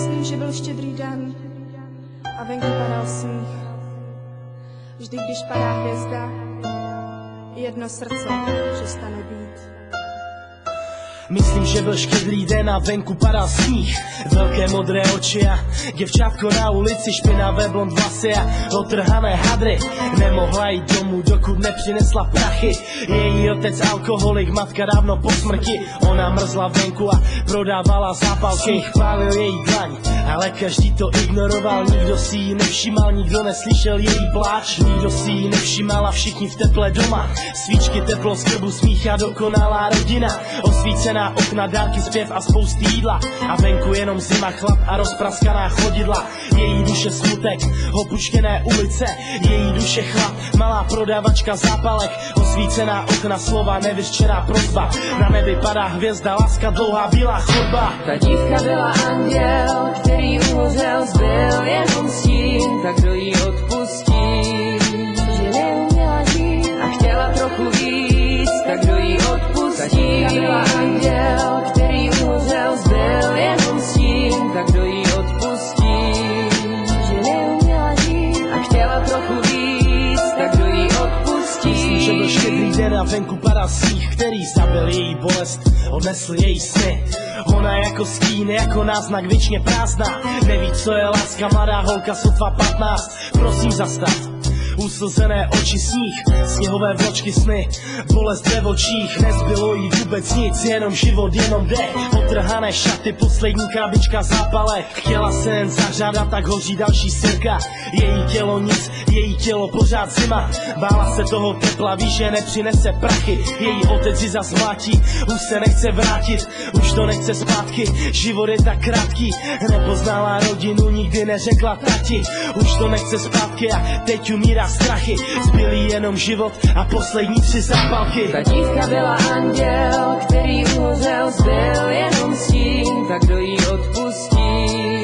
Myslím, že byl štědrý den a venku padal sníh. Vždy, když padá hvězda, jedno srdce přestane být. Myslím, že byl štědrý den a venku padal sníh. Velké modré oči a děvčátko na ulici, špinavé blond vlasy a otrhané hadry. Nemohla jít domů, dokud nepřinesla prachy. Její otec alkoholik, matka dávno po smrti. Ona mrzla venku a prodávala zápalky. Chválil její dlaň, ale každý to ignoroval. Nikdo si ji nevšimal, nikdo neslyšel její pláč. Nikdo si ji nevšimal a všichni v teple doma. Svíčky, teplo, skrbu, smích a dokonalá rodina. Osvícená okna, dárky, zpěv a spousty jídla. A venku jenom zima, chlap a rozpraskaná chodidla. Její duše smutek, opuštěné ulice. Její duše chlap, malá prodavačka zápalek. Osvícená okna, slova, nevyřčená prosba. Na nebi padá hvězda, láska, dlouhá bílá chodba. Ta dívka byla anděl, který uhořel, zbyl jenom stín. Tak kdo jí odpustí, že neuměla žít a chtěla trochu víc, tak kdo jí odpustí. Ta dívka byla anděl, který uhořel, zbyl jenom stín. Tak kdo jí odpustí, že neuměla žít a chtěla trochu víc, tak kdo jí odpustí. Myslím, že byl štědrý den a venku padal sníh, který zabil její bolest, odnesl její sny. Ona jako stín, jako náznak věčně prázdná. Neví, co je láska, mladá holka, sotva 15. Prosím, zastav. Uslzené oči, sníh, sněhové vločky, sny, bolest ve očích, nezbylo jí vůbec nic, jenom život, jenom dech, potrhané šaty, poslední krabička zápalek. Chtěla se jen zahřát, tak hoří další sirka. Její tělo nic, její tělo pořád zima. Bála se toho tepla, ví, že nepřinese prachy. Její otec ji zas mlátí, už se nechce vrátit, už to nechce zpátky. Život je tak krátký, nepoznala rodinu, nikdy neřekla tati. Už to nechce zpátky a teď umírá strachy. Zbylý jenom život a poslední 3 zápalky. Ta dívka byla anděl, který uhořel, zbyl jenom stín. Tak kdo jí odpustí,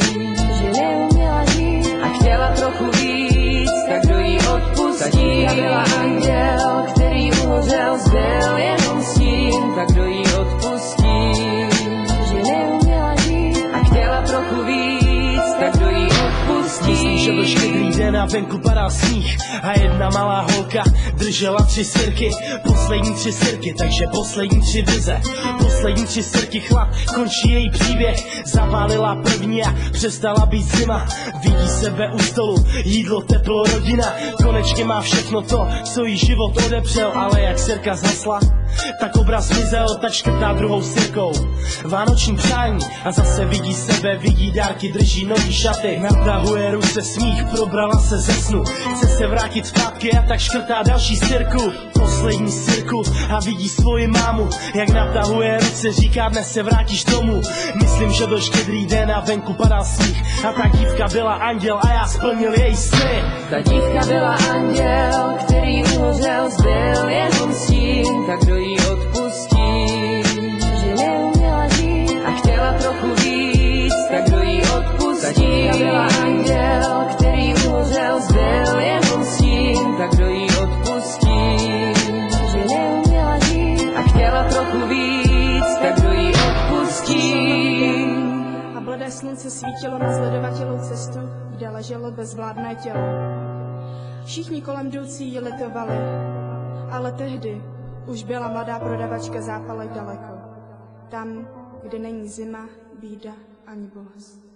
že neuměla žít a chtěla trochu víc, tak kdo jí odpustí. Ta dívka byla anděl, který uhořel, zbyl jenom stín. Tak kdo jí odpustí, že neuměla žít a chtěla trochu víc, tak kdo jí odpustí. Myslím, že byl štědrý den a venku padal sníh a jedna malá holka držela 3 sirky. Poslední 3 sirky, takže poslední 3 vize. Poslední 3 sirky, chlap, končí její příběh. Zapálila první a přestala být zima. Vidí sebe u stolu, jídlo, teplo, rodina. Konečně má všechno to, co jí život odepřel. Ale jak sirka zhasla, tak obraz zmizel, tak škrtá druhou sirkou. Vánoční přání a zase vidí sebe, vidí dárky, drží nový šaty. Natahuje ruce, smích, probrala se ze snu. Chce se vrátit zpátky a tak škrtá další sirku. Poslední sirku a vidí svoji mámu, jak natahuje ruce, říká, dnes se vrátíš domů. Myslím, že byl štědrý den a venku padal sníh a ta dívka byla anděl a já splnil její sny. Ta dívka byla anděl, který uhořel, zbyl jenom stín. Tak kdo jí odpustí, že neuměla žít a chtěla trochu víc, tak kdo jí odpustí. Ta dívka byla anděl, který uhořel, zbyl jenom stín. Tak kdo jí odpustí, že neuměla žít a chtěla trochu víc, tak kdo jí odpustí. A bledé slunce svítilo na zledovatělou cestu, kde leželo bezvládné tělo. Všichni kolem jdoucí ji litovali, ale tehdy už byla mladá prodavačka zápalek daleko. Tam, kde není zima, bída ani bolest.